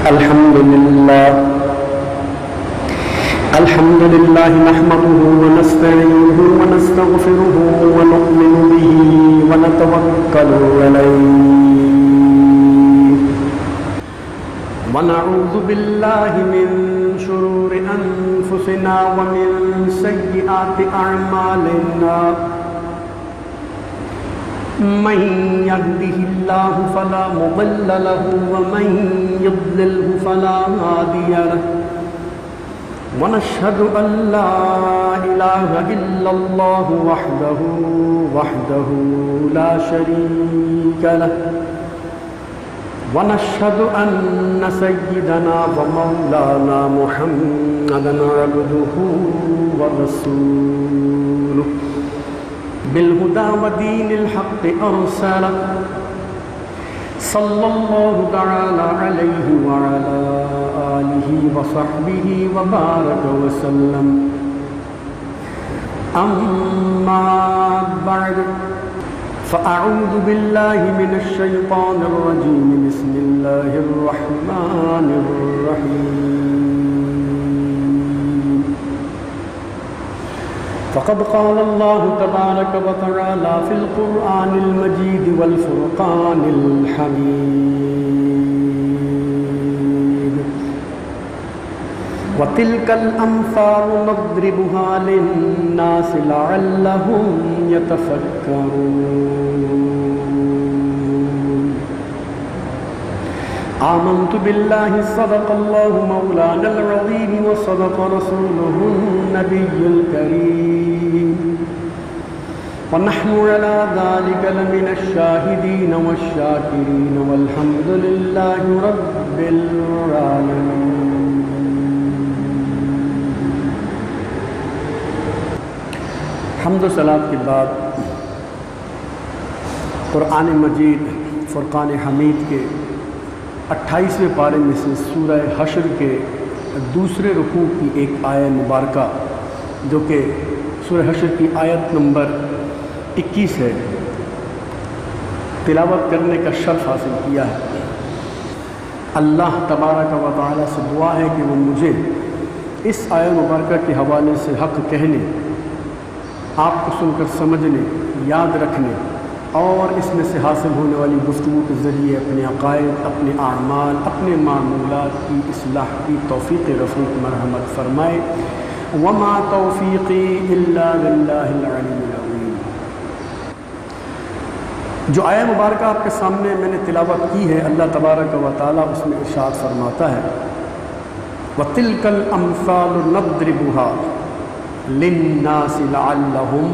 الحمد لله نحمده ونستعينه ونستغفره ونؤمن به ونتوكل عليه ونعوذ بالله من شرور أنفسنا ومن سيئات أعمالنا من يهده الله فلا مضل له ومن يضلله فلا هادي له ونشهد أن لا إله إلا الله وحده لا شريك له ونشهد أن سيدنا ومولانا محمدا عبده ورسوله بالهدى ودين الحق أرسله صلى الله تعالى عليه وعلى آله وصحبه وبارك وسلم أما بعد فأعوذ بالله من الشيطان الرجيم بسم الله الرحمن الرحيم فقد قال الله تبارك وتعالى في القرآن المجيد والفرقان الحميد وتلك الأمثال نضربها للناس لعلهم يتفكرون آمنت بالله صدق الله مولانا العظيم وصدق رسوله النبي الكريم ونحن على ذلك لمن الشاهدين والشاكرين والحمد لله رب العالمين. حمد و صلات کے بعد قرآن مجید فرقان حمید کے 28ویں پارے میں سے سورہ حشر کے دوسرے رکوع کی ایک آیت مبارکہ جو کہ سورہ حشر کی آیت نمبر 21 ہے تلاوت کرنے کا شرف حاصل کیا ہے. اللہ تبارک و تعالی سے دعا ہے کہ وہ مجھے اس آیت مبارکہ کے حوالے سے حق کہنے، آپ کو سن کر سمجھنے، یاد رکھنے اور اس میں سے حاصل ہونے والی گفتگو کے ذریعے اپنے عقائد، اپنے اعمال، اپنے معمولات کی اصلاح کی توفیق رفیق مرحمت فرمائے. وما توفیقی الا باللہ العلی العظیم. جو آیت مبارکہ آپ کے سامنے میں نے تلاوت کی ہے، اللہ تبارک و تعالیٰ اس میں ارشاد فرماتا ہے وَتِلْكَ الْأَمْثَالُ نَضْرِبُهَا لِلنَّاسِ لَعَلَّهُمْ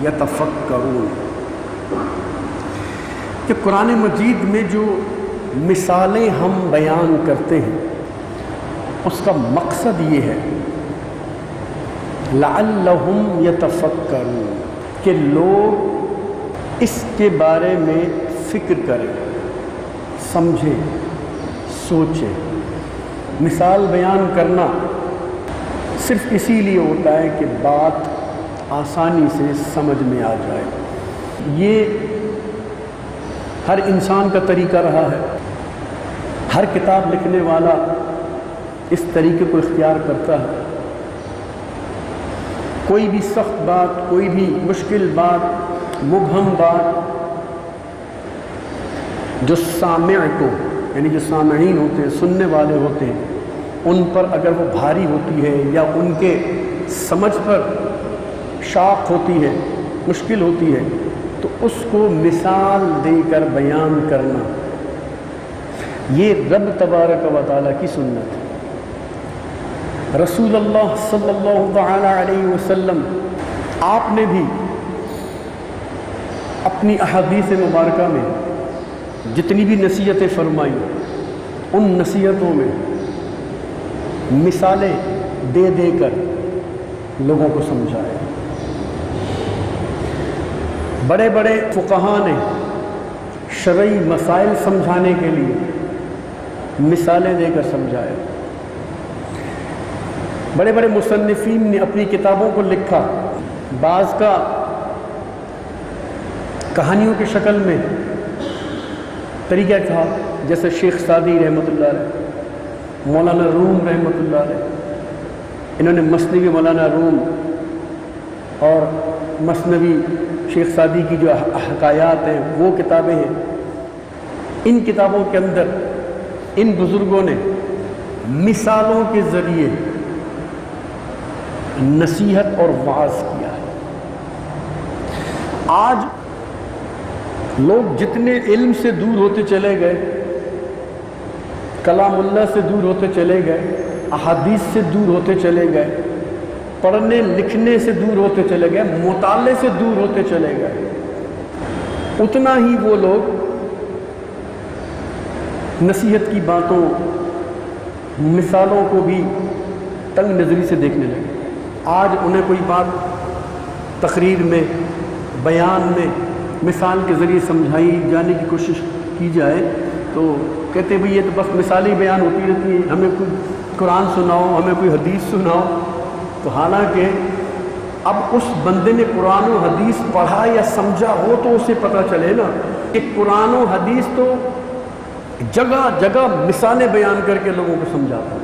يَتَفَكَّرُونَ کہ قرآن مجید میں جو مثالیں ہم بیان کرتے ہیں اس کا مقصد یہ ہے لعلہم یتفکرون کہ لوگ اس کے بارے میں فکر کریں، سمجھیں، سوچیں. مثال بیان کرنا صرف اسی لیے ہوتا ہے کہ بات آسانی سے سمجھ میں آ جائے. یہ ہر انسان کا طریقہ رہا ہے. ہر کتاب لکھنے والا اس طریقے کو اختیار کرتا ہے. کوئی بھی سخت بات، کوئی بھی مشکل بات، مبہم بات جو سامع کو یعنی جو سامعین ہوتے ہیں، سننے والے ہوتے ہیں، ان پر اگر وہ بھاری ہوتی ہے یا ان کے سمجھ پر شاق ہوتی ہے، مشکل ہوتی ہے، تو اس کو مثال دے کر بیان کرنا یہ رب تبارک و تعالیٰ کی سنت ہے. رسول اللہ صلی اللہ تعالی علیہ وسلم آپ نے بھی اپنی احادیث مبارکہ میں جتنی بھی نصیحتیں فرمائیں ان نصیحتوں میں مثالیں دے دے کر لوگوں کو سمجھایا. بڑے بڑے فقہاء نے شرعی مسائل سمجھانے کے لیے مثالیں دے کر سمجھایا. بڑے بڑے مصنفین نے اپنی کتابوں کو لکھا، بعض کا کہانیوں کی شکل میں طریقہ تھا، جیسے شیخ سعدی رحمۃ اللہ علیہ، مولانا روم رحمۃ اللہ علیہ، انہوں نے مثنوی مولانا روم اور مثنوی شیخ سعدی کی جو حکایات ہیں وہ کتابیں ہیں، ان کتابوں کے اندر ان بزرگوں نے مثالوں کے ذریعے نصیحت اور وعظ کیا ہے۔ آج لوگ جتنے علم سے دور ہوتے چلے گئے، کلام اللہ سے دور ہوتے چلے گئے، احادیث سے دور ہوتے چلے گئے، پڑھنے لکھنے سے دور ہوتے چلے گئے، مطالعے سے دور ہوتے چلے گئے، اتنا ہی وہ لوگ نصیحت کی باتوں، مثالوں کو بھی تنگ نظری سے دیکھنے لگے۔ آج انہیں کوئی بات تقریر میں، بیان میں مثال کے ذریعے سمجھائی جانے کی کوشش کی جائے تو کہتے ہیں بھئی یہ تو بس مثالی بیان ہوتی رہتی ہے، ہمیں کوئی قرآن سناؤ، ہمیں کوئی حدیث سناؤ۔ تو حالانکہ اب اس بندے نے قرآن و حدیث پڑھا یا سمجھا ہو تو اسے پتہ چلے نا کہ قرآن و حدیث تو جگہ جگہ مثالیں بیان کر کے لوگوں کو سمجھاتا ہے۔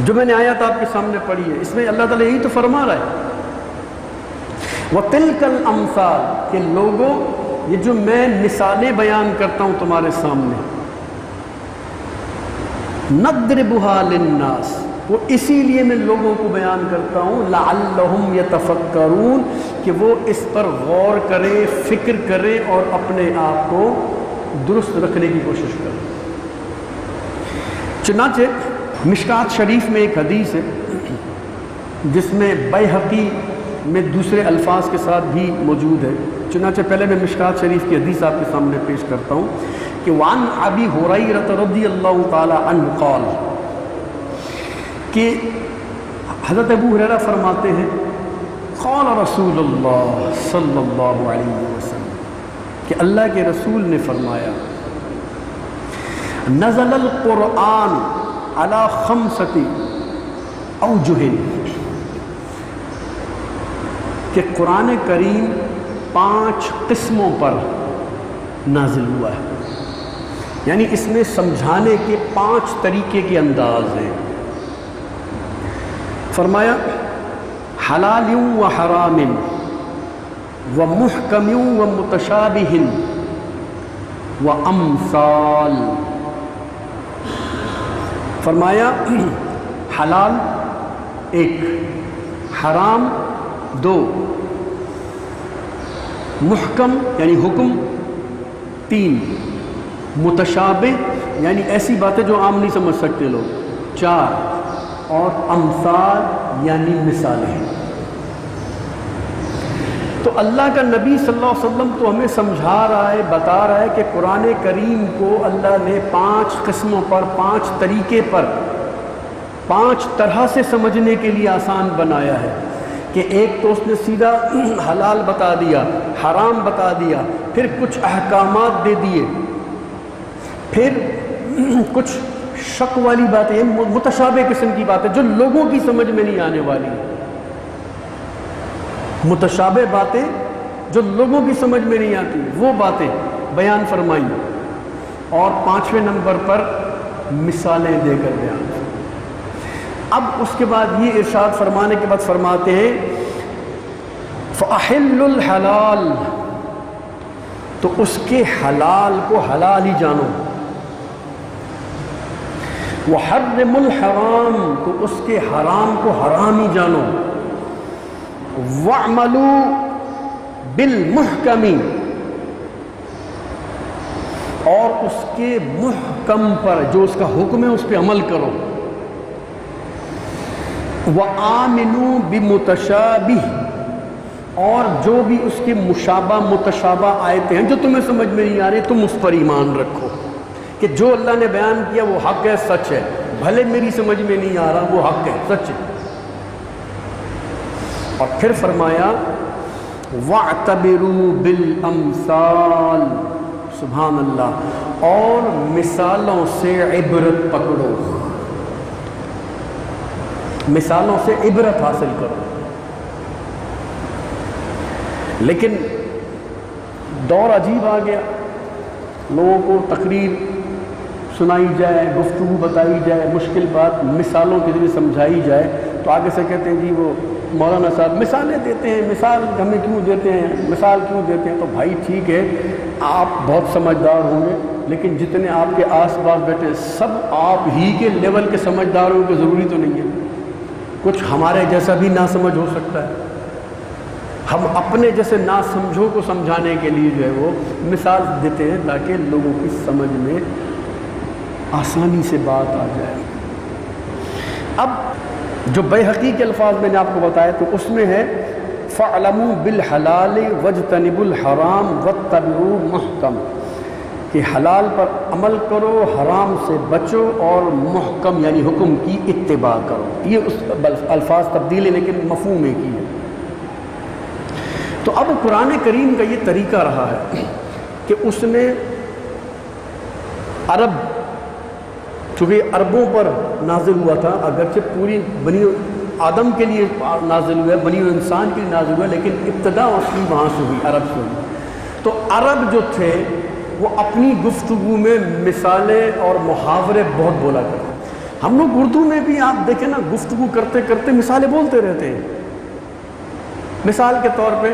جو میں نے آیات آپ کے سامنے پڑھی ہے، اس میں اللہ تعالیٰ یہی تو فرما رہا ہے، وَتِلْكَ الْأَمْثَالِ، کہ لوگوں یہ جو میں مثالیں بیان کرتا ہوں تمہارے سامنے، نَضْرِبُهَا لِلنَّاسِ، وہ اسی لیے میں لوگوں کو بیان کرتا ہوں، لَعَلَّهُمْ يَتَفَكَّرُونَ، کہ وہ اس پر غور کریں، فکر کریں اور اپنے آپ کو درست رکھنے کی کوشش کریں۔ چنانچہ مشکات شریف میں ایک حدیث ہے جس میں بیہقی میں دوسرے الفاظ کے ساتھ بھی موجود ہے، چنانچہ پہلے میں مشکات شریف کی حدیث آپ کے سامنے پیش کرتا ہوں کہ وعن ابی ہریرہ رضی اللہ تعالی عنہ قال، کہ حضرت ابو ہریرہ فرماتے ہیں قال رسول اللہ صلی اللہ علیہ وسلم، کہ اللہ کے رسول نے فرمایا نزل القرآن علی خمسۃ اوجہ، کہ قرآن کریم 5 قسموں پر نازل ہوا ہے، یعنی اس میں سمجھانے کے 5 طریقے کے انداز ہیں۔ فرمایا حلال و حرام و محکم و متشابہ و امثال، فرمایا حلال 1، حرام 2، محکم یعنی حکم 3، متشابہ یعنی ایسی باتیں جو عام نہیں سمجھ سکتے لوگ 4، اور امثال یعنی مثالیں۔ تو اللہ کا نبی صلی اللہ علیہ وسلم تو ہمیں سمجھا رہا ہے، بتا رہا ہے کہ قرآن کریم کو اللہ نے 5 قسموں پر، 5 طریقے پر، 5 طرح سے سمجھنے کے لیے آسان بنایا ہے، کہ ایک تو اس نے سیدھا حلال بتا دیا، حرام بتا دیا، پھر کچھ احکامات دے دیے، پھر کچھ شک والی باتیں، متشابہ قسم کی باتیں جو لوگوں کی سمجھ میں نہیں آنے والی، متشابہ باتیں جو لوگوں کی سمجھ میں نہیں آتی وہ باتیں بیان فرمائیں، اور 5ویں نمبر پر مثالیں دے کر بیان۔ اب اس کے بعد یہ ارشاد فرمانے کے بعد فرماتے ہیں فَأَحِلُّ الْحَلَالِ، تو اس کے حلال کو حلال ہی جانو، وَحَرِّمُ الْحَرَامِ، تو اس کے حرام کو حرام ہی جانو، وَاعْمَلُوا بِالْمُحْكَمِ، اور اس کے محکم پر، جو اس کا حکم ہے اس پہ عمل کرو، وَآمِنُوا بِمُتَشَابِهِ، اور جو بھی اس کے مشابہ متشابہ آیتیں ہیں جو تمہیں سمجھ میں نہیں آ رہی تم اس پر ایمان رکھو، کہ جو اللہ نے بیان کیا وہ حق ہے، سچ ہے، بھلے میری سمجھ میں نہیں آ رہا وہ حق ہے، سچ ہے۔ اور پھر فرمایا وَاعْتَبِرُوا بِالْأَمْثَالِ، سبحان اللہ، اور مثالوں سے عبرت پکڑو، مثالوں سے عبرت حاصل کرو۔ لیکن دور عجیب آ گیا، لوگوں کو تقریر سنائی جائے، گفتگو بتائی جائے، مشکل بات مثالوں کے ذریعے سمجھائی جائے تو آگے سے کہتے ہیں جی وہ مولانا صاحب مثالیں دیتے ہیں، مثال ہمیں کیوں دیتے ہیں، مثال کیوں دیتے ہیں؟ تو بھائی ٹھیک ہے، آپ بہت سمجھدار ہوں گے، لیکن جتنے آپ کے آس پاس بیٹھے سب آپ ہی کے لیول کے سمجھدار ہوں گے ضروری تو نہیں ہے، کچھ ہمارے جیسا بھی نہ سمجھ ہو سکتا ہے۔ ہم اپنے جیسے نہ سمجھوں کو سمجھانے کے لیے جو ہے وہ مثال دیتے ہیں تاکہ لوگوں کی سمجھ میں آسانی سے بات آ جائے۔ اب جو بیہقی کے الفاظ میں نے آپ کو بتایا تو اس میں ہے فَاعْلَمُوا بِالْحَلَالِ وَاجْتَنِبُوا الْحَرَامَ وَاتَّبِعُوا محکم، کہ حلال پر عمل کرو، حرام سے بچو اور محکم یعنی حکم کی اتباع کرو۔ یہ اس الفاظ تبدیل ہے لیکن مفہوم ایک ہی ہے۔ تو اب قرآن کریم کا یہ طریقہ رہا ہے کہ اس نے عرب، چونکہ عربوں پر نازل ہوا تھا، اگرچہ پوری بنی آدم کے لیے نازل ہوا ہے، بنی انسان کے لیے نازل ہوا ہے، لیکن ابتدا اس کی وہاں سے ہوئی، عرب سے ہوئی۔ تو عرب جو تھے وہ اپنی گفتگو میں مثالیں اور محاورے بہت بولا کرتے ہیں۔ ہم لوگ اردو میں بھی آپ دیکھیں نا، گفتگو کرتے کرتے مثالیں بولتے رہتے ہیں۔ مثال کے طور پہ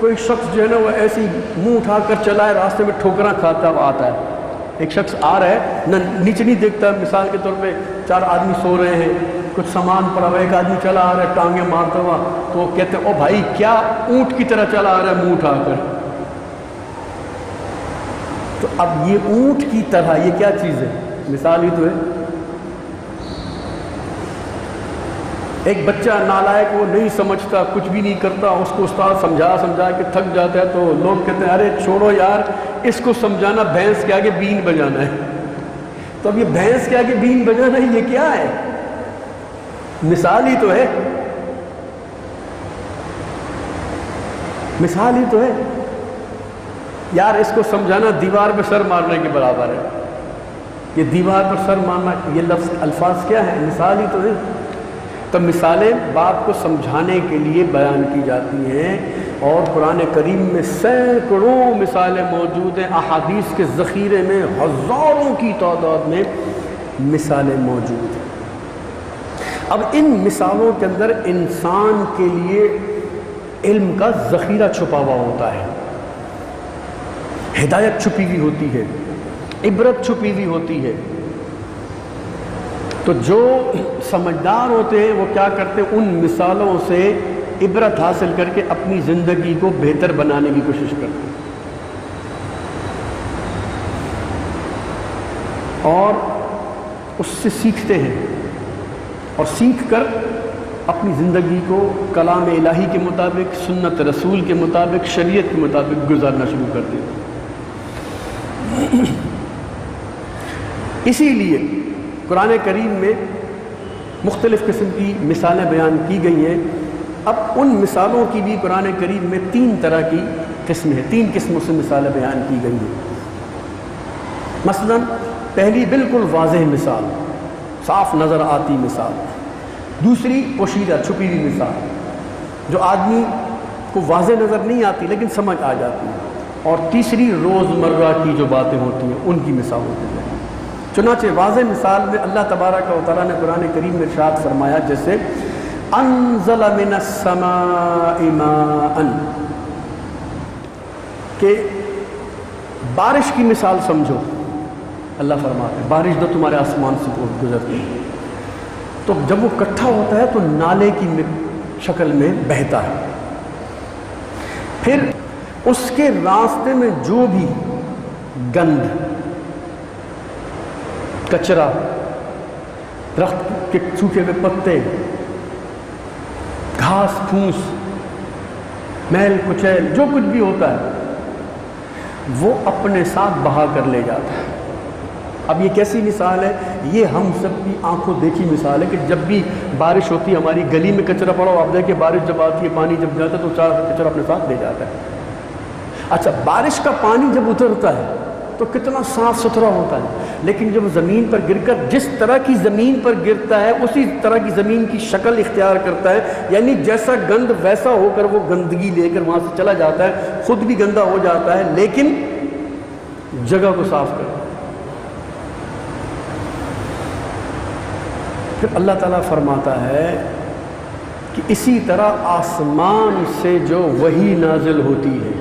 کوئی شخص جو ہے نا وہ ایسی منہ اٹھا کر چلا ہے، راستے میں ٹھوکراں کھاتا ہوا آتا ہے، ایک شخص آ رہا ہے نہ نیچے نہیں دیکھتا، مثال کے طور پہ 4 آدمی سو رہے ہیں، کچھ سامان پڑا ہوا، ایک آدمی چلا آ رہا ہے ٹانگیں مارتا ہوا، تو وہ کہتے ہیں او بھائی کیا اونٹ کی طرح چلا آ رہا ہے منہ اٹھا کر۔ تو اب یہ اونٹ کی طرح یہ کیا چیز ہے؟ مثال ہی تو ہے۔ ایک بچہ نالائق وہ نہیں سمجھتا، کچھ بھی نہیں کرتا، اس کو استاد سمجھا کے تھک جاتا ہے تو لوگ کہتے ہیں ارے چھوڑو یار، اس کو سمجھانا بھینس کے آگے بین بجانا ہے۔ تو اب یہ بھینس کے آگے بین بجانا ہے، یہ کیا ہے؟ مثال ہی تو ہے، مثال ہی تو ہے یار، اس کو سمجھانا دیوار پہ سر مارنے کے برابر ہے۔ یہ دیوار پر سر مارنا، یہ لفظ الفاظ کیا ہے؟ مثال ہی تو ہے۔ تو مثالیں بات کو سمجھانے کے لیے بیان کی جاتی ہیں، اور قرآن کریم میں سینکڑوں مثالیں موجود ہیں، احادیث کے ذخیرے میں ہزاروں کی تعداد میں مثالیں موجود ہیں۔ اب ان مثالوں کے اندر انسان کے لیے علم کا ذخیرہ چھپا ہوا ہوتا ہے، ہدایت چھپی ہوئی ہوتی ہے، عبرت چھپی ہوئی ہوتی ہے۔ تو جو سمجھدار ہوتے ہیں وہ کیا کرتے ہیں؟ ان مثالوں سے عبرت حاصل کر کے اپنی زندگی کو بہتر بنانے کی کوشش کرتے ہیں، اور اس سے سیکھتے ہیں، اور سیکھ کر اپنی زندگی کو کلام الہی کے مطابق، سنت رسول کے مطابق، شریعت کے مطابق گزارنا شروع کر دیتے ہیں۔ اسی لیے قرآن کریم میں مختلف قسم کی مثالیں بیان کی گئی ہیں۔ اب ان مثالوں کی بھی قرآن کریم میں 3 طرح کی قسم ہے، 3 قسموں سے مثالیں بیان کی گئی ہیں۔ مثلا پہلی بالکل واضح مثال، صاف نظر آتی مثال، دوسری پوشیدہ چھپی ہوئی مثال جو آدمی کو واضح نظر نہیں آتی لیکن سمجھ آ جاتی ہے، اور تیسری روزمرہ کی جو باتیں ہوتی ہیں ان کی مثال ہوتی ہے۔ چنانچہ واضح مثال میں اللہ تبارک و تعالیٰ نے قرآن کریم میں ارشاد فرمایا، جیسے انزل من السماء ماء، کہ بارش کی مثال سمجھو۔ اللہ فرماتے ہیں بارش جو تمہارے آسمان سے گزرتی ہے، تو جب وہ اکٹھا ہوتا ہے تو نالے کی شکل میں بہتا ہے، پھر اس کے راستے میں جو بھی گند، کچرا، درخت کے سوکھے ہوئے پتے، گھاس پھوس، میل کچیل، جو کچھ بھی ہوتا ہے وہ اپنے ساتھ بہا کر لے جاتا ہے۔ اب یہ کیسی مثال ہے؟ یہ ہم سب کی آنکھوں دیکھی مثال ہے کہ جب بھی بارش ہوتی ہے، ہماری گلی میں کچرا پڑا ہو، آپ دیکھیں بارش جب آتی ہے، پانی جب جاتا ہے تو سارا کچرا اپنے ساتھ لے جاتا ہے۔ اچھا، بارش کا پانی جب اترتا ہے تو کتنا صاف ستھرا ہوتا ہے، لیکن جب زمین پر گر کر جس طرح کی زمین پر گرتا ہے اسی طرح کی زمین کی شکل اختیار کرتا ہے، یعنی جیسا گند ویسا ہو کر وہ گندگی لے کر وہاں سے چلا جاتا ہے، خود بھی گندا ہو جاتا ہے لیکن جگہ کو صاف کرتا ہے۔ پھر اللہ تعالیٰ فرماتا ہے کہ اسی طرح آسمان سے جو وحی نازل ہوتی ہے،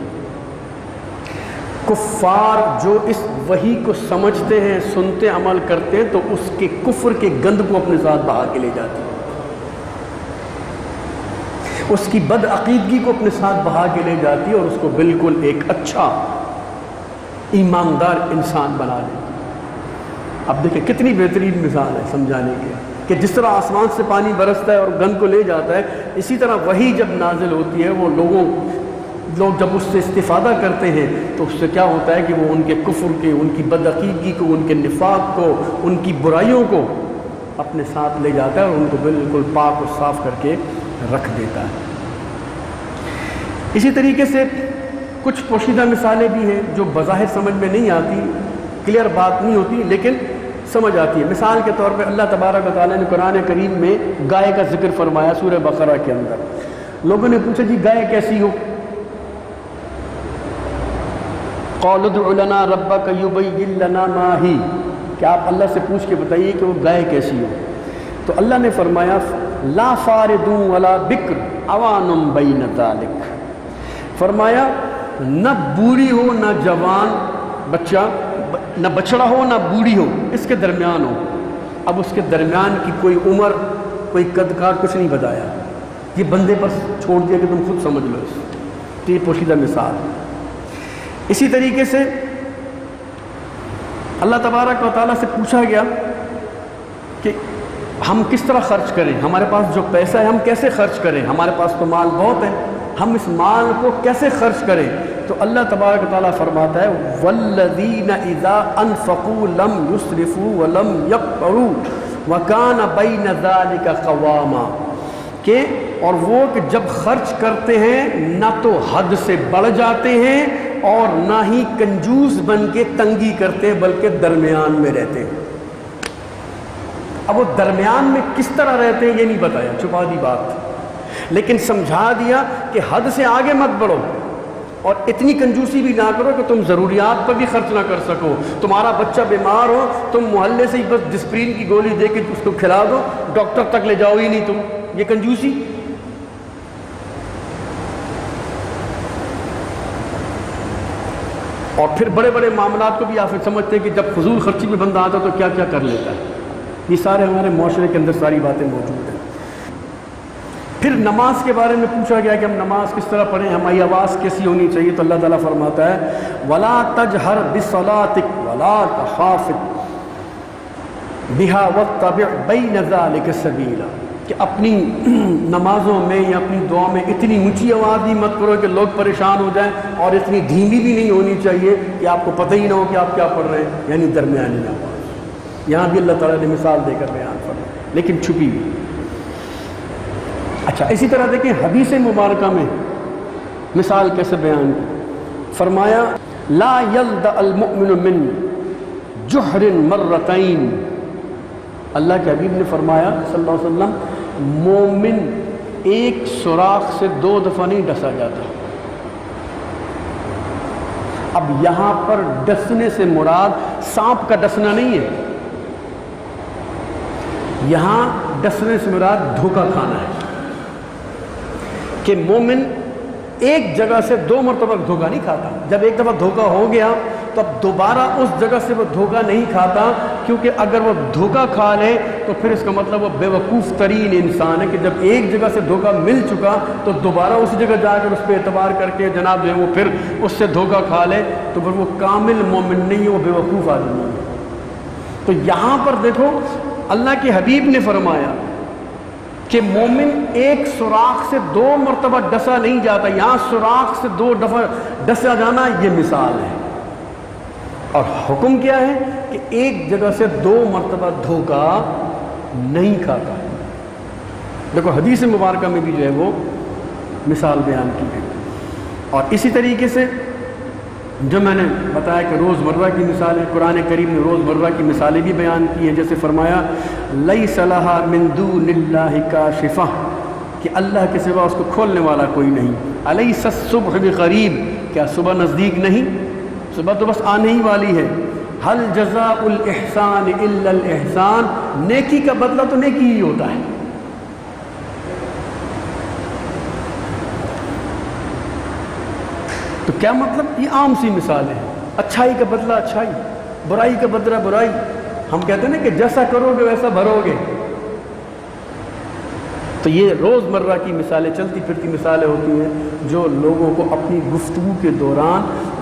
کفار جو اس وحی کو سمجھتے ہیں، سنتے عمل کرتے ہیں، تو اس کے کفر کے گند کو اپنے ساتھ بہا کے لے جاتی ہے، اس کی بد عقیدگی کو اپنے ساتھ بہا کے لے جاتی ہے اور اس کو بالکل ایک اچھا ایماندار انسان بنا دیتی ہے۔ اب دیکھیں کتنی بہترین مثال ہے سمجھانے کے کہ جس طرح آسمان سے پانی برستا ہے اور گند کو لے جاتا ہے، اسی طرح وحی جب نازل ہوتی ہے وہ لوگ جب اس سے استفادہ کرتے ہیں تو اس سے کیا ہوتا ہے کہ وہ ان کے کفر کے، ان کی بدعقیدگی کو، ان کے نفاق کو، ان کی برائیوں کو اپنے ساتھ لے جاتا ہے اور ان کو بالکل پاک و صاف کر کے رکھ دیتا ہے۔ اسی طریقے سے کچھ پوشیدہ مثالیں بھی ہیں جو بظاہر سمجھ میں نہیں آتی، کلیئر بات نہیں ہوتی، لیکن سمجھ آتی ہے۔ مثال کے طور پہ اللہ تبارک و تعالیٰ نے قرآن کریم میں گائے کا ذکر فرمایا سورہ بقرہ کے اندر۔ لوگوں نے پوچھا جی گائے کیسی ہو؟ قَالُوا ادْعُ لَنَا رَبَّكَ يُبَيِّن لَنَا مَا هِيَ، کہ آپ اللہ سے پوچھ کے بتائیے کہ وہ گائے کیسی ہو۔ تو اللہ نے فرمایا لا فارد ولا بکر عوان بین ذالک، فرمایا نہ بوڑھی ہو نہ جوان بچہ، نہ بچڑا ہو نہ بوڑھی ہو، اس کے درمیان ہو۔ اب اس کے درمیان کی کوئی عمر، کوئی قد کار کچھ نہیں بتایا، یہ بندے پر چھوڑ دیا کہ تم خود سمجھ لو اس، تو یہ پوشیدہ مثال۔ اسی طریقے سے اللہ تبارک و تعالیٰ سے پوچھا گیا کہ ہم کس طرح خرچ کریں، ہمارے پاس جو پیسہ ہے ہم کیسے خرچ کریں، ہمارے پاس تو مال بہت ہے، ہم اس مال کو کیسے خرچ کریں؟ تو اللہ تبارک و تعالیٰ فرماتا ہے والذین اذا انفقوا لم یسرفوا ولم یقتروا وکان بین ذلک قواما، کہ اور وہ کہ جب خرچ کرتے ہیں نہ تو حد سے بڑھ جاتے ہیں اور نہ ہی کنجوس بن کے تنگی کرتے ہیں، بلکہ درمیان میں رہتے ہیں۔ اب وہ درمیان میں کس طرح رہتے ہیں یہ نہیں بتایا، چھپا دی بات، لیکن سمجھا دیا کہ حد سے آگے مت بڑھو اور اتنی کنجوسی بھی نہ کرو کہ تم ضروریات پر بھی خرچ نہ کر سکو۔ تمہارا بچہ بیمار ہو، تم محلے سے ہی بس ڈسپرین کی گولی دے کے اس کو کھلا دو، ڈاکٹر تک لے جاؤ ہی نہیں تم، یہ کنجوسی۔ اور پھر بڑے بڑے معاملات کو بھی آپ سمجھتے ہیں کہ جب فضول خرچی میں بندہ آتا تو کیا کیا کر لیتا ہے، یہ سارے ہمارے معاشرے کے اندر ساری باتیں موجود ہیں۔ پھر نماز کے بارے میں پوچھا گیا کہ ہم نماز کس طرح پڑھیں، ہماری آواز کیسی ہونی چاہیے، تو اللہ تعالیٰ فرماتا ہے وَلَا تَجْهَرْ بِصَلَاتِكَ وَلَا تَخَافِتْ بِهَا وَاتَّبِعْ بَيْنَ ذَلِكَ سَبِيلًا، کہ اپنی نمازوں میں یا اپنی دعا میں اتنی اونچی آواز بھی مت کرو کہ لوگ پریشان ہو جائیں، اور اتنی دھیمی بھی نہیں ہونی چاہیے کہ آپ کو پتہ ہی نہ ہو کہ آپ کیا پڑھ رہے ہیں، یعنی درمیانی آواز۔ یہاں بھی اللہ تعالیٰ نے مثال دے کر بیان فرمایا، لیکن چھپی ہوئی۔ اچھا اسی طرح دیکھیں حدیث مبارکہ میں مثال کیسے بیان کی، فرمایا لا یلدع المؤمن من جحر مرتین، اللہ کے حبیب نے فرمایا صلی اللہ علیہ وسلم مومن ایک سوراخ سے 2 دفعہ نہیں ڈسا جاتا۔ اب یہاں پر ڈسنے سے مراد سانپ کا ڈسنا نہیں ہے، یہاں ڈسنے سے مراد دھوکہ کھانا ہے، کہ مومن ایک جگہ سے 2 مرتبہ دھوکہ نہیں کھاتا۔ جب ایک دفعہ دھوکہ ہو گیا تو اب دوبارہ اس جگہ سے وہ دھوکہ نہیں کھاتا، کیونکہ اگر وہ دھوکہ کھا لے تو پھر اس کا مطلب وہ بے وقوف ترین انسان ہے، کہ جب ایک جگہ سے دھوکہ مل چکا تو دوبارہ اس جگہ جا کر اس پہ اعتبار کر کے جناب جو ہے وہ پھر اس سے دھوکہ کھا لے تو پھر وہ کامل مومن نہیں ہے، وہ بے وقوف آدمی ہے۔ تو یہاں پر دیکھو اللہ کے حبیب نے فرمایا کہ مومن ایک سوراخ سے 2 مرتبہ ڈسا نہیں جاتا، یہاں سوراخ سے 2 دفعہ ڈسا جانا یہ مثال ہے، اور حکم کیا ہے کہ ایک جگہ سے 2 مرتبہ دھوکہ نہیں کھاتا۔ دیکھو حدیث مبارکہ میں بھی جو ہے وہ مثال بیان کی گئی۔ اور اسی طریقے سے جو میں نے بتایا کہ روزمرہ کی مثالیں، قرآن کریم نے روزمرہ کی مثالیں بھی بیان کی ہیں، جیسے فرمایا لیس لہا من دون اللہ کاشفہ، کہ اللہ کے سوا اس کو کھولنے والا کوئی نہیں۔ الیس الصبح بقریب، کیا صبح نزدیک نہیں؟ صبح تو بس آنے ہی والی ہے۔ حل جزاء الاحسان الا الاحسان، نیکی کا بدلہ تو نیکی ہی ہوتا ہے۔ تو کیا مطلب؟ یہ عام سی مثالیں ہیں، اچھائی کا بدلہ اچھائی، برائی کا بدلہ برائی۔ ہم کہتے ہیں نا کہ جیسا کرو گے ویسا بھرو گے۔ تو یہ روز مرہ کی مثالیں، چلتی پھرتی مثالیں ہوتی ہیں جو لوگوں کو اپنی گفتگو کے دوران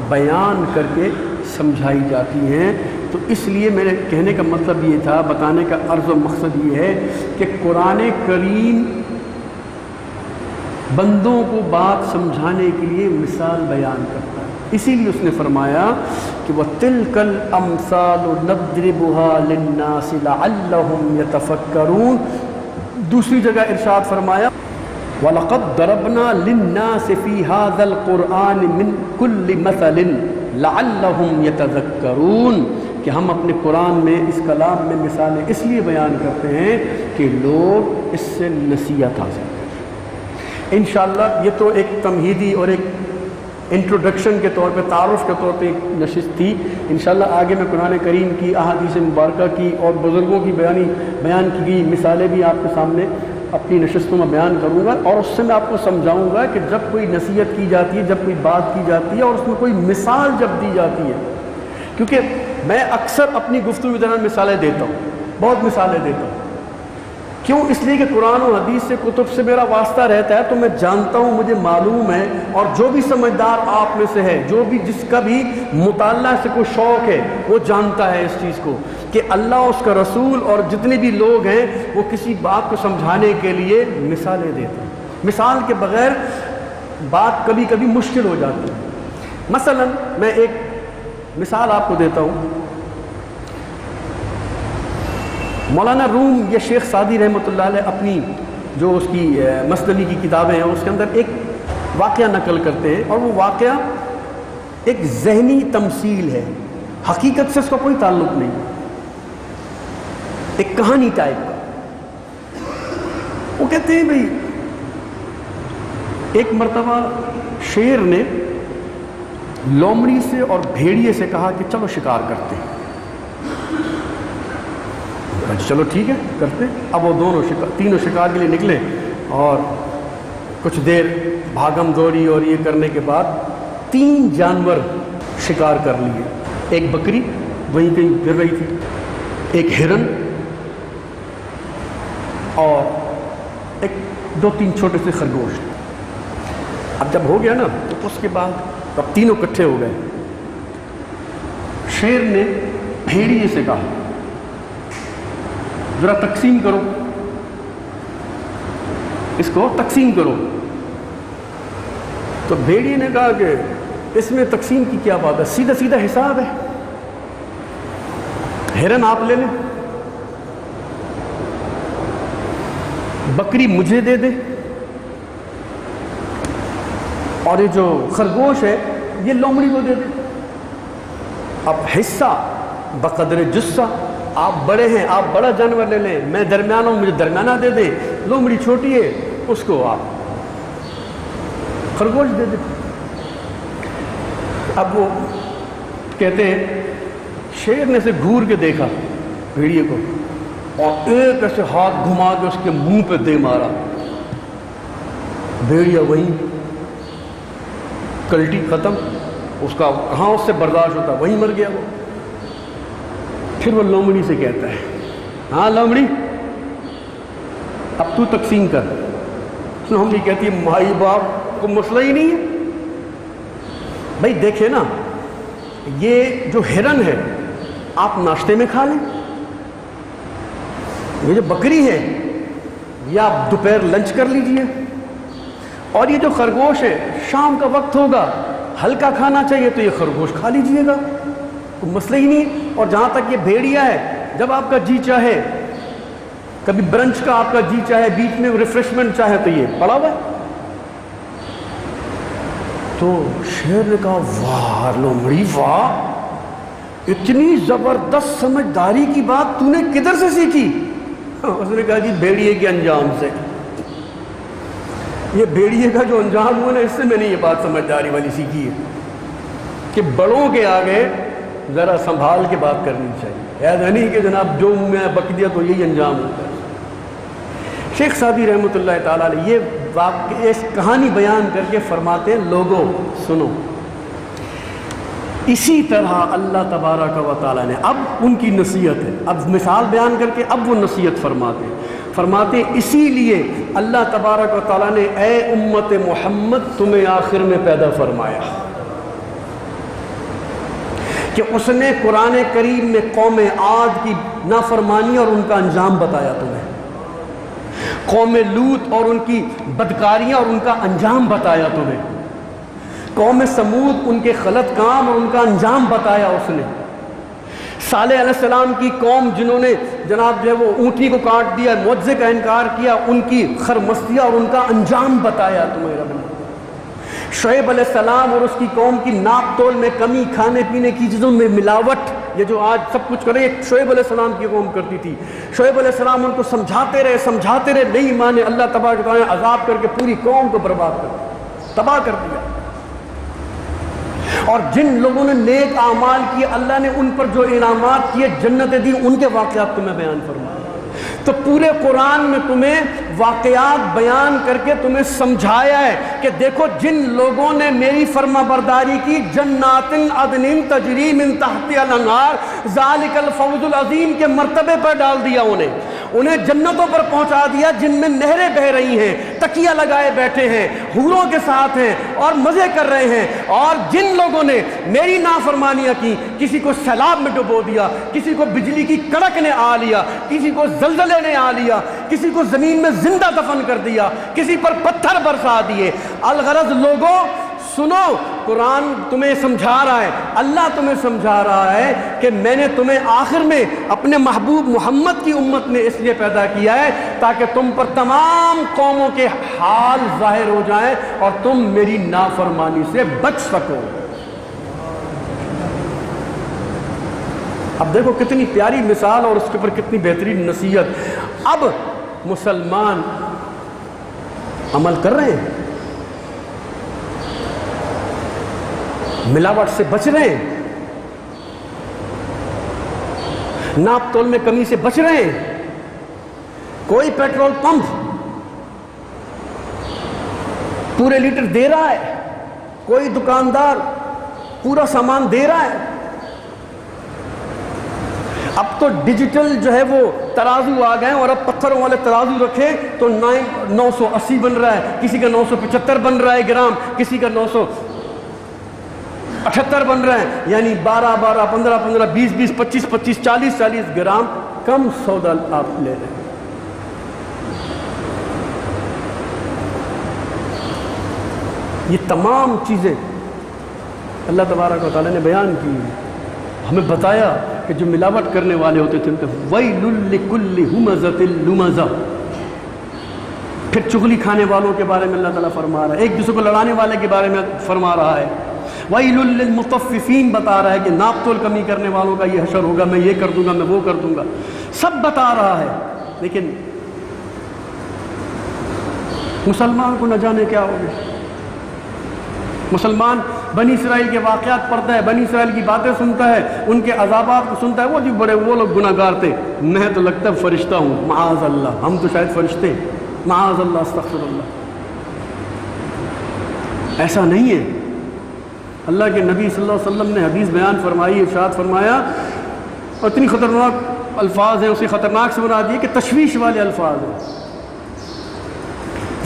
بیان کر کے سمجھائی جاتی ہیں۔ تو اس لیے میرے کہنے کا مطلب یہ تھا، بتانے کا عرض و مقصد یہ ہے کہ قرآن کریم بندوں کو بات سمجھانے کے لیے مثال بیان کرتا ہے۔ اسی لیے اس نے فرمایا کہ وَتِلْكَ الْأَمْثَالُ نَضْرِبُهَا لِلنَّاسِ لَعَلَّهُمْ يَتَفَكَّرُونَ۔ دوسری جگہ ارشاد فرمایا وَلَقَدْ ضَرَبْنَا لِلنَّاسِ فِي هَذَا الْقُرْآنِ مِنْ كُلِّ مَثَلٍ لَعَلَّهُمْ يَتَذَكَّرُونَ، کہ ہم اپنے قرآن میں اس کلام میں مثالیں اس لیے بیان کرتے ہیں کہ لوگ اس سے نصیحت حاصل کریں۔ انشاءاللہ یہ تو ایک تمہیدی اور ایک انٹروڈکشن کے طور پہ، تعارف کے طور پہ ایک نشست تھی۔ انشاءاللہ آگے میں قرآن کریم کی احادیث مبارکہ کی اور بزرگوں کی بیان کی گئی مثالیں بھی آپ کے سامنے اپنی نشستوں میں بیان کروں گا، اور اس سے میں آپ کو سمجھاؤں گا کہ جب کوئی نصیحت کی جاتی ہے، جب کوئی بات کی جاتی ہے اور اس میں کوئی مثال جب دی جاتی ہے، کیونکہ میں اکثر اپنی گفتگو کے دوران مثالیں دیتا ہوں، بہت مثالیں دیتا ہوں۔ کیوں؟ اس لیے کہ قرآن و حدیث سے، کتب سے میرا واسطہ رہتا ہے، تو میں جانتا ہوں، مجھے معلوم ہے، اور جو بھی سمجھدار آپ میں سے ہے، جو بھی جس کا بھی مطالعہ سے کوئی شوق ہے، وہ جانتا ہے اس چیز کو کہ اللہ، اس کا رسول اور جتنے بھی لوگ ہیں وہ کسی بات کو سمجھانے کے لیے مثالیں دیتے ہیں۔ مثال کے بغیر بات کبھی کبھی مشکل ہو جاتی ہے۔ مثلا میں ایک مثال آپ کو دیتا ہوں۔ مولانا روم یا شیخ سعدی رحمۃ اللہ علیہ اپنی جو اس کی مثنوی کی کتابیں ہیں اس کے اندر ایک واقعہ نقل کرتے ہیں، اور وہ واقعہ ایک ذہنی تمثیل ہے، حقیقت سے اس کا کوئی تعلق نہیں، ایک کہانی ٹائپ کا۔ وہ کہتے ہیں بھئی ایک مرتبہ شیر نے لومڑی سے اور بھیڑیے سے کہا کہ چلو شکار کرتے ہیں۔ چلو ٹھیک ہے کرتے۔ اب وہ دونوں تینوں شکار کے لیے نکلے، اور کچھ دیر بھاگم دوڑی اور یہ کرنے کے بعد 3 جانور شکار کر لیے۔ ایک بکری وہیں کہیں پھر رہی تھی، ایک ہرن، اور ایک 2-3 چھوٹے سے خرگوش۔ اب جب ہو گیا نا تو اس کے بعد اب تینوں اکٹھے ہو گئے۔ شیر نے بھیڑیے سے کہا ذرا تقسیم کرو، اس کو تقسیم کرو۔ تو بھیڑیے نے کہا کہ اس میں تقسیم کی کیا بات ہے، سیدھا سیدھا حساب ہے، ہرن آپ لے لیں، بکری مجھے دے دے، اور یہ جو خرگوش ہے یہ لومڑی کو دے دے۔ اب حصہ بقدر جثہ، آپ بڑے ہیں آپ بڑا جانور لے لیں، میں درمیانہ ہوں مجھے درمیانہ دے دیں، لومڑی چھوٹی ہے اس کو آپ خرگوش دے دیں۔ اب وہ کہتے ہیں شیر نے سے گھور کے دیکھا بھیڑیے کو، اور ایک ایسے ہاتھ گھما کے اس کے منہ پہ دے مارا، بھیڑیا وہیں کلٹی ختم، اس کا کہاں اس سے برداشت ہوتا، وہیں مر گیا وہ۔ پھر وہ لومڑی سے کہتا ہے ہاں لومڑی اب تو تقسیم کر۔ لومڑی کہتی ہے مائی باپ کو مسئلہ ہی نہیں ہے، بھائی دیکھیں نا یہ جو ہرن ہے آپ ناشتے میں کھا لیں، یہ جو بکری ہے یہ آپ دوپہر لنچ کر لیجئے، اور یہ جو خرگوش ہے شام کا وقت ہوگا ہلکا کھانا چاہیے تو یہ خرگوش کھا لیجئے گا، کوئی مسئلہ ہی نہیں۔ اور جہاں تک یہ بھیڑیا ہے جب آپ کا جی چاہے، کبھی برنچ کا آپ کا جی چاہے، بیچ میں ریفریشمنٹ چاہے تو یہ پڑا ہوا ہے۔ تو شیر نے کہا واہ لومڑی واہ، اتنی زبردست سمجھداری کی بات تو نے کدھر سے سیکھی؟ اس نے کہا جی بھیڑیے کے انجام سے، یہ بھیڑیے کا جو انجام ہوا نا اس سے میں نے یہ بات سمجھداری والی سیکھی ہے کہ بڑوں کے آگے ذرا سنبھال کے بات کرنی چاہیے، ایسا نہیں کہ جناب جو میں بک دیا تو یہی انجام ہوتا ہے۔ شیخ سعدی رحمۃ اللہ تعالیٰ علیہ یہ کہانی بیان کر کے فرماتے ہیں لوگوں سنو، اسی طرح اللہ تبارک و تعالیٰ نے، اب ان کی نصیحت ہے، اب مثال بیان کر کے اب وہ نصیحت فرماتے اسی لیے اللہ تبارک و تعالیٰ نے اے امت محمد تمہیں آخر میں پیدا فرمایا کہ اس نے قرآن کریم میں قوم عاد کی نافرمانی اور ان کا انجام بتایا تمہیں، قوم لوط اور ان کی بدکاریاں اور ان کا انجام بتایا تمہیں، قوم سمود ان کے غلط کام اور ان کا انجام بتایا اس نے، صالح علیہ السلام کی قوم جنہوں نے جناب جو ہے وہ اونٹنی کو کاٹ دیا، معجزے کا انکار کیا، ان کی خرمستیاں اور ان کا انجام بتایا تمہیں رب نے، شعیب علیہ السلام اور اس کی قوم کی ناپ تول میں کمی، کھانے پینے کی چیزوں میں ملاوٹ، یہ جو آج سب کچھ کرے یہ شعیب علیہ السلام کی قوم کرتی تھی۔ شعیب علیہ السلام ان کو سمجھاتے رہے نہیں مانے، اللہ تبارک و تعالیٰ نے عذاب کر کے پوری قوم کو برباد کر دیا، تباہ کر دیا۔ اور جن لوگوں نے نیک اعمال کیے اللہ نے ان پر جو انعامات کیے، جنتیں دی، ان کے واقعات تمہیں بیان فرمائے۔ تو پورے قرآن میں تمہیں واقعات بیان کر کے تمہیں سمجھایا ہے کہ دیکھو جن لوگوں نے میری فرما برداری کی، جنات عدن تجری من تحتها الانہار ذالک الفوز العظیم کے مرتبے پر ڈال دیا، انہیں جنتوں پر پہنچا دیا جن میں نہریں بہہ رہی ہیں، تکیہ لگائے بیٹھے ہیں، حوروں کے ساتھ ہیں اور مزے کر رہے ہیں۔ اور جن لوگوں نے میری نافرمانیاں کی، کسی کو سیلاب میں ڈبو دیا، کسی کو بجلی کی کڑک نے آ لیا، کسی کو زلزلے نے آ لیا، کسی کو زمین میں زندہ دفن کر دیا، کسی پر پتھر برسا دیے، الغرض لوگوں سنو، قرآن تمہیں سمجھا رہا ہے، اللہ تمہیں سمجھا رہا ہے کہ میں نے تمہیں آخر میں اپنے محبوب محمد کی امت میں اس لیے پیدا کیا ہے تاکہ تم پر تمام قوموں کے حال ظاہر ہو جائیں اور تم میری نافرمانی سے بچ سکو۔ اب دیکھو کتنی پیاری مثال اور اس کے اوپر کتنی بہترین نصیحت۔ اب مسلمان عمل کر رہے ہیں، ملاوٹ سے بچ رہے ہیں، ناپ تول میں کمی سے بچ رہے ہیں، کوئی پیٹرول پمپ پورے لیٹر دے رہا ہے، کوئی دکاندار پورا سامان دے رہا ہے۔ اب تو ڈیجیٹل جو ہے وہ ترازو آ گئے اور اب پتھروں والے ترازو رکھے تو 980 بن رہا ہے، کسی کا 975 بن رہا ہے گرام، کسی کا 978 بن رہا ہے، یعنی 12 12 15 15 20 20 25 25 40 40 گرام کم سودا آپ لے رہے ہیں۔ یہ تمام چیزیں اللہ تبارک و تعالیٰ نے بیان کی، ہمیں بتایا کہ جو ملاوٹ کرنے والے ہوتے تھے ان کا وَيْلٌ لِكُلِّ هُمَزَةٍ لُمَزَةٍ۔ پھر چغلی کھانے والوں کے بارے میں اللہ تعالیٰ فرما رہا ہے، ایک دوسرے کو لڑانے والے کے بارے میں فرما رہا ہے، وَيْلٌ لِلْمُطَفِّفِينَ بتا رہا ہے کہ ناپ تول کمی کرنے والوں کا یہ حشر ہوگا، میں یہ کر دوں گا، میں وہ کر دوں گا، سب بتا رہا ہے۔ لیکن مسلمان کو نہ جانے کیا ہوگا۔ مسلمان بنی اسرائیل کے واقعات پڑھتا ہے، بنی اسرائیل کی باتیں سنتا ہے، ان کے عذابات کو سنتا ہے، وہ جی بڑے وہ لوگ گناہ گار تھے، میں تو لگتا ہے فرشتہ ہوں، معاذ اللہ، ہم تو شاید فرشتے ہیں، معاذ اللہ، استغفر اللہ۔ ایسا نہیں ہے۔ اللہ کے نبی صلی اللہ علیہ وسلم نے حدیث بیان فرمائی، ارشاد فرمایا، اور اتنی خطرناک الفاظ ہیں، اسی خطرناک سے مراد یہ کہ تشویش والے الفاظ ہیں۔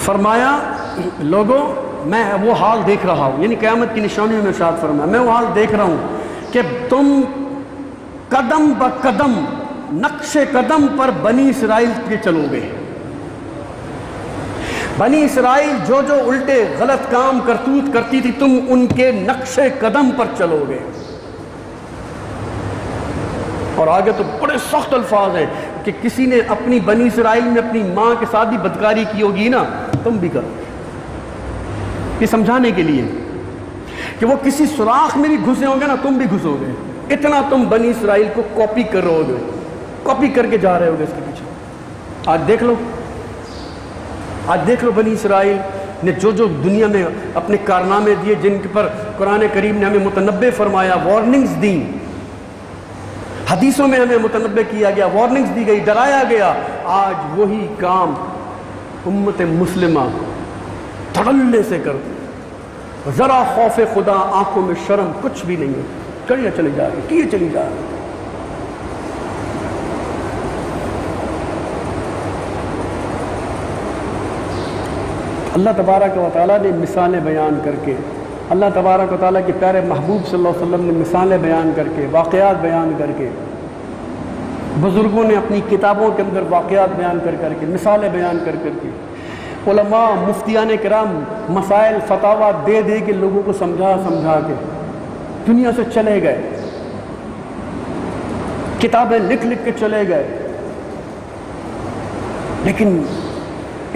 فرمایا لوگوں میں وہ حال دیکھ رہا ہوں، یعنی قیامت کی نشانیوں میں ارشاد فرمایا، میں وہ حال دیکھ رہا ہوں کہ تم قدم بہ قدم نقش قدم پر بنی اسرائیل کے چلو گے۔ بنی اسرائیل جو جو الٹے غلط کام کرتوت کرتی تھی تم ان کے نقش قدم پر چلو گے۔ اور آگے تو بڑے سخت الفاظ ہیں کہ کسی نے اپنی بنی اسرائیل میں اپنی ماں کے ساتھ بھی بدکاری کی ہوگی نا، تم بھی کرو گے۔ یہ سمجھانے کے لیے کہ وہ کسی سوراخ میں بھی گھسے ہوں گے نا، تم بھی گھسو گے، اتنا تم بنی اسرائیل کو کاپی کر رہے ہوگے، کاپی کر کے جا رہے ہوگے اس کے پیچھے۔ آج دیکھ لو بنی اسرائیل نے جو جو دنیا میں اپنے کارنامے دیے، جن کے پر قرآن کریم نے ہمیں متنبع فرمایا، وارننگز دیں حدیثوں میں ہمیں متنبہ کیا گیا، وارننگز دی گئی، ڈرایا گیا. آج وہی کام امت مسلمہ دھڑلے سے کرتی، ذرا خوف خدا، آنکھوں میں شرم کچھ بھی نہیں ہے، چلیے چلی جا رہی، کیے چلی جا رہی. اللہ تبارک و تعالیٰ نے مثالیں بیان کر کے، اللہ تبارک و تعالیٰ کے پیارے محبوب صلی اللہ علیہ وسلم نے مثالیں بیان کر کے، واقعات بیان کر کے، بزرگوں نے اپنی کتابوں کے اندر واقعات بیان کر کے، مثالیں بیان کر کے، علماء مفتیان کرام مسائل فتاویٰ دے دے کے لوگوں کو سمجھا کے دنیا سے چلے گئے، کتابیں لکھ کے چلے گئے. لیکن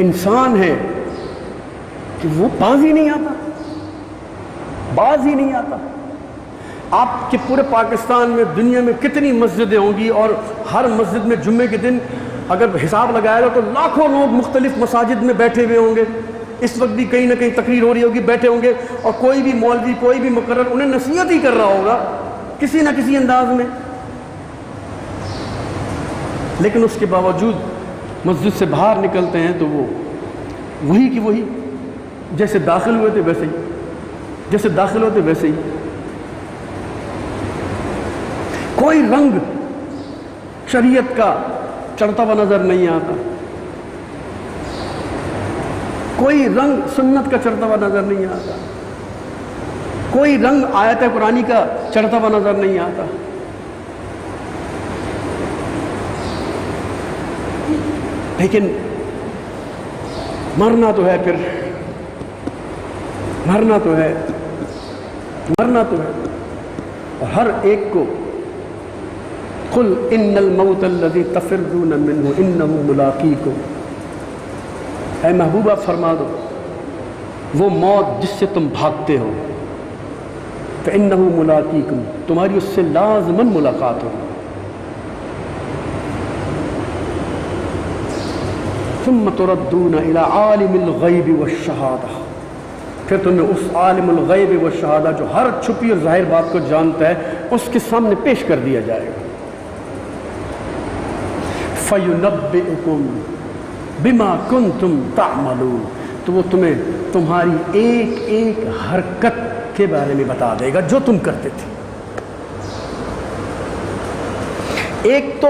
انسان ہے کہ وہ باز ہی نہیں آتا. آپ کے پورے پاکستان میں، دنیا میں کتنی مسجدیں ہوں گی، اور ہر مسجد میں جمعے کے دن اگر حساب لگایا جائے تو لاکھوں لوگ مختلف مساجد میں بیٹھے ہوئے ہوں گے. اس وقت بھی کہیں نہ کہیں تقریر ہو رہی ہوگی، بیٹھے ہوں گے، اور کوئی بھی مولوی، کوئی بھی مقرر انہیں نصیحت ہی کر رہا ہوگا کسی نہ کسی انداز میں. لیکن اس کے باوجود مسجد سے باہر نکلتے ہیں تو وہ وہی کی وہی، جیسے داخل ہوئے تھے ویسے ہی. کوئی رنگ شریعت کا چڑھتا ہوا نظر نہیں آتا، کوئی رنگ سنت کا چڑھتا ہوا نظر نہیں آتا، کوئی رنگ آیت قرآنی کا چڑھتا ہوا نظر نہیں آتا. لیکن مرنا تو ہے، پھر مرنا تو ہے. اور ہر ایک کو قل ان الموت الذی تفرون منہ انہ ملاقیکم، اے محبوبہ فرما دو وہ موت جس سے تم بھاگتے ہو، فانہ ملاقیکم، تمہاری اس سے لازماً ملاقات ہوگی. ثم تردون الی عالم الغیب والشہادہ، پھر تمہیں اس عالم الغیب والشہادہ جو ہر چھپی اور ظاہر بات کو جانتا ہے اس کے سامنے پیش کر دیا جائے گا. فَيُنَبِّئُكُمْ بِمَا كُنْتُمْ تَعْمَلُونَ، تو وہ تمہیں تمہاری ایک ایک حرکت کے بارے میں بتا دے گا جو تم کرتے تھے. ایک تو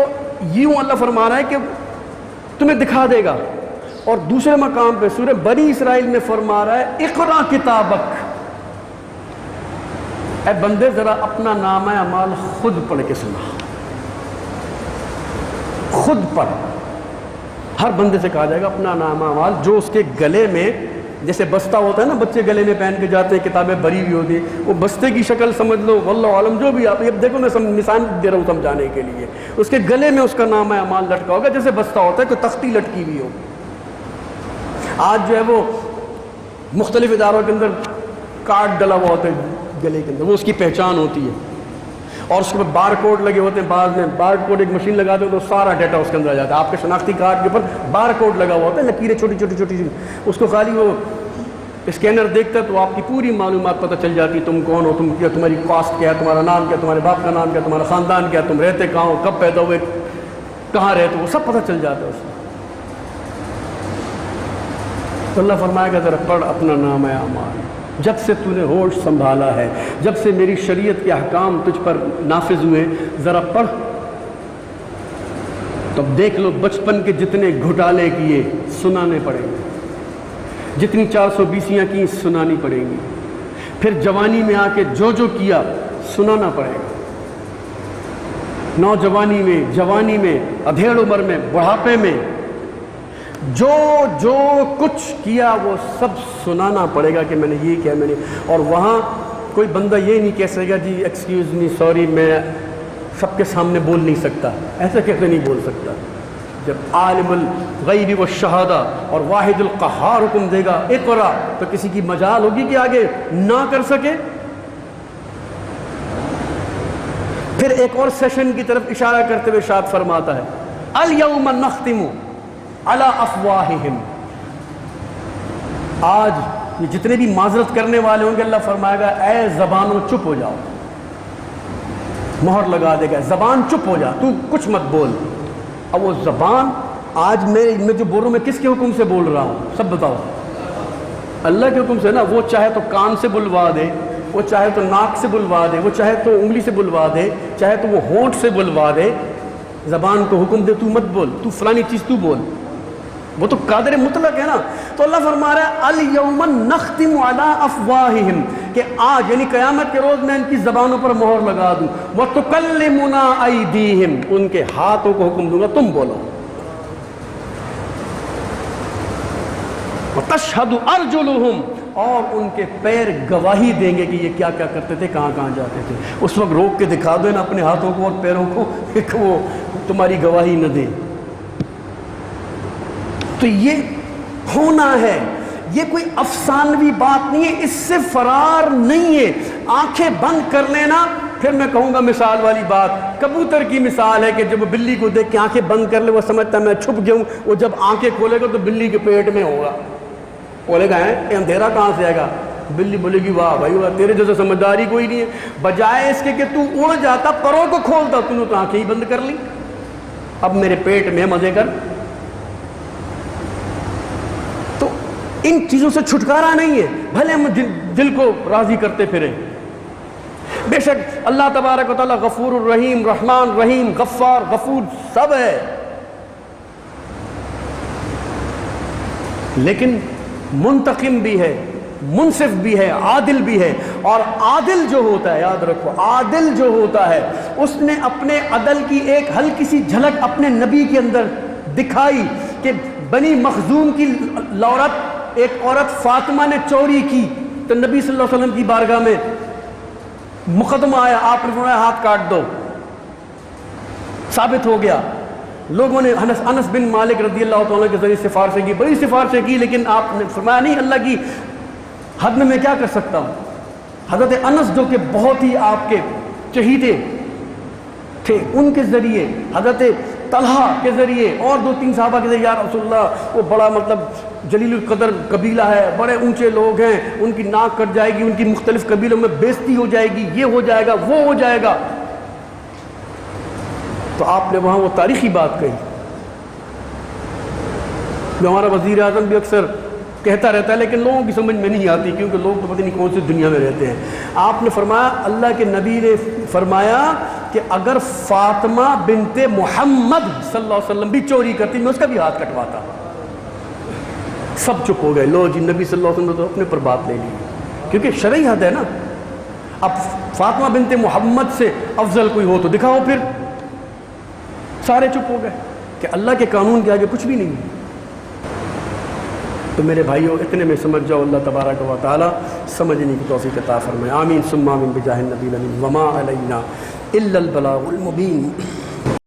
یوں اللہ فرما رہا ہے کہ تمہیں دکھا دے گا، اور دوسرے مقام پہ سورہ بنی اسرائیل میں فرما رہا ہے اقرا کتابک، اے بندے ذرا اپنا نامہ اعمال خود پڑھ کے سنا، خود پڑھ. ہر بندے سے کہا جائے گا اپنا نامہ اعمال، جو اس کے گلے میں جیسے بستہ ہوتا ہے نا، بچے گلے میں پہن کے جاتے ہیں، کتابیں بھری ہوئی ہوتی ہیں، وہ بستے کی شکل سمجھ لو، واللہ عالم جو بھی. آپ اب دیکھو میں مثال دے رہا ہوں سمجھانے کے لیے، اس کے گلے میں اس کا نامہ اعمال لٹکا ہوگا جیسے بستہ ہوتا ہے، کوئی تختی لٹکی ہوئی ہو. آج جو ہے وہ مختلف اداروں کے اندر کارڈ ڈلا ہوا ہوتا ہے گلے کے اندر، وہ اس کی پہچان ہوتی ہے، اور اس کے بار کوڈ لگے ہوتے ہیں. بعض میں بار کوڈ ایک مشین لگاتے ہو تو سارا ڈیٹا اس کے اندر آ جاتا ہے. آپ کے شناختی کارڈ کے اوپر بار کوڈ لگا ہوا ہوتا ہے، لکیریں چھوٹی چھوٹی، اس کو خالی وہ اسکینر دیکھتا ہے تو آپ کی پوری معلومات پتہ چل جاتی، تم کون ہو، تم کیا، تمہاری کاسٹ کیا ہے، تمہارا نام کیا، تمہارے باپ کا نام کیا، تمہارا خاندان کیا، تم رہتے کہاں ہو، کب پیدا ہوئے، کہاں رہتے ہو، وہ سب پتہ چل جاتا ہے اس میں. تو اللہ فرمائے گا ذرا پڑھ اپنا نامہ اعمال، جب سے تو نے ہوش سنبھالا ہے، جب سے میری شریعت کے احکام تجھ پر نافذ ہوئے، ذرا پڑھ. تب دیکھ لو بچپن کے جتنے گھوٹالے کیے سنانے پڑیں گے، جتنی 420 کی سنانی پڑیں گی، پھر جوانی میں آ کے جو کیا سنانا پڑے گا. نوجوانی میں، جوانی میں، ادھیڑ عمر میں، بڑھاپے میں جو کچھ کیا وہ سب سنانا پڑے گا کہ میں نے یہ کیا، میں نے. اور وہاں کوئی بندہ یہ نہیں کہہ سکے گا جی ایکسکیوز می سوری میں سب کے سامنے بول نہیں سکتا، ایسا کیسے نہیں بول سکتا. جب عالم الغیب والشہادہ اور واحد القہار حکم دے گا اقرا، تو کسی کی مجال ہوگی کہ آگے نہ کر سکے. پھر ایک اور سیشن کی طرف اشارہ کرتے ہوئے ارشاد فرماتا ہے الیوم نختم علی افواہہم، آج یہ جتنے بھی معذرت کرنے والے ہوں گے اللہ فرمائے گا اے زبانوں چپ ہو جاؤ، مہر لگا دے گا، زبان چپ ہو جا، تو کچھ مت بول۔ اب وہ زبان آج میں جو بول رہا ہوں، میں کس کے حکم سے بول رہا ہوں؟ سب بتاؤ۔ اللہ کے حکم سے نا۔ وہ چاہے تو کان سے بلوا دے، وہ چاہے تو ناک سے بلوا دے، وہ چاہے تو انگلی سے بلوا دے، چاہے تو وہ ہونٹ سے بلوا دے، زبان کو حکم دے تو مت بول، تو فلانی چیز تو بول۔ وہ تو قادر مطلق ہے نا۔ تو اللہ فرما رہا ہے الیوم نختم علی افواہہم، کہ آج یعنی قیامت کے روز میں ان کی زبانوں پر مہر لگا دوں، وتکلمنا ایدیہم، ان کے ہاتھوں کو حکم دوں گا تم بولو، وتشہد ارجلہم، اور ان کے پیر گواہی دیں گے کہ یہ کیا کیا کرتے تھے، کہاں کہاں جاتے تھے۔ اس وقت روک کے دکھا دو نا اپنے ہاتھوں کو اور پیروں کو کہ وہ تمہاری گواہی نہ دیں۔ تو یہ ہونا ہے، یہ کوئی افسانوی بات نہیں ہے، اس سے فرار نہیں ہے۔ آنکھیں بند کر لینا، پھر میں کہوں گا مثال والی بات، کبوتر کی مثال ہے کہ جب وہ بلی کو دیکھ کے آنکھیں بند کر لے، وہ سمجھتا ہے میں چھپ گیا ہوں، وہ جب آنکھیں کھولے گا تو بلی کے پیٹ میں ہوگا، بولے گا ہے اندھیرا کہاں سے آئے گا؟ بلی بولے گی واہ بھائی واہ، تیرے جیسے سمجھداری کوئی نہیں ہے، بجائے اس کے کہ تو اڑ جاتا، پروں کو کھولتا، تو نے تو آنکھیں ہی بند کر لی، اب میرے پیٹ میں مزے کر۔ تو ان چیزوں سے چھٹکارا نہیں ہے، بھلے ہم دل کو راضی کرتے پھریں۔ بے شک اللہ تبارک و تعالیٰ غفور الرحیم، رحمان رحیم، غفار غفور سب ہے، لیکن منتقم بھی ہے، منصف بھی ہے، عادل بھی ہے۔ اور عادل جو ہوتا ہے، یاد رکھو، عادل جو ہوتا ہے اس نے اپنے عدل کی ایک ہلکی سی جھلک اپنے نبی کے اندر دکھائی کہ بنی مخزوم کی ایک عورت فاطمہ نے چوری کی، تو نبی صلی اللہ علیہ وسلم کی بارگاہ میں مقدمہ آیا، آپ نے فرمایا ہاتھ کاٹ دو، ثابت ہو گیا۔ لوگوں نے انس بن مالک رضی اللہ تعالیٰ کے ذریعے سفارشیں کی، بڑی سفارشیں کی، لیکن آپ نے فرمایا نہیں، اللہ کی حد میں کیا کر سکتا ہوں۔ حضرت انس جو کہ بہت ہی آپ کے چہیتے تھے، ان کے ذریعے، حضرت طلحہ کے ذریعے اور 2-3 صحابہ کے ذریعے، یا رسول اللہ وہ بڑا مطلب جلیل القدر قبیلہ ہے، بڑے اونچے لوگ ہیں، ان کی ناک کٹ جائے گی، ان کی مختلف قبیلوں میں بےزتی ہو جائے گی، یہ ہو جائے گا، وہ ہو جائے گا۔ تو آپ نے وہاں وہ تاریخی بات کہی جو ہمارا وزیر اعظم بھی اکثر کہتا رہتا ہے، لیکن لوگوں کی سمجھ میں نہیں آتی، کیونکہ لوگ تو پتہ نہیں کون سی دنیا میں رہتے ہیں۔ آپ نے فرمایا، اللہ کے نبی نے فرمایا کہ اگر فاطمہ بنت محمد صلی اللہ علیہ وسلم بھی چوری کرتی، میں اس کا بھی ہاتھ کٹواتا۔ سب چپ ہو گئے، لو جی نبی صلی اللہ علیہ وسلم نے تو اپنے پر بات لے لی، کیونکہ شرعی حد ہے نا۔ اب فاطمہ بنت محمد سے افضل کوئی ہو تو دکھاؤ، پھر سارے چپ ہو گئے کہ اللہ کے قانون کے آگے کچھ بھی نہیں ہے۔ تو میرے بھائیوں، اتنے میں سمجھ جاؤ، اللہ تبارک و تعالی سمجھنے کی توفیق عطا فرمائے۔ آمین ثم آمین بجاہ النبی الامین، وما علینا الا البلاغ المبین۔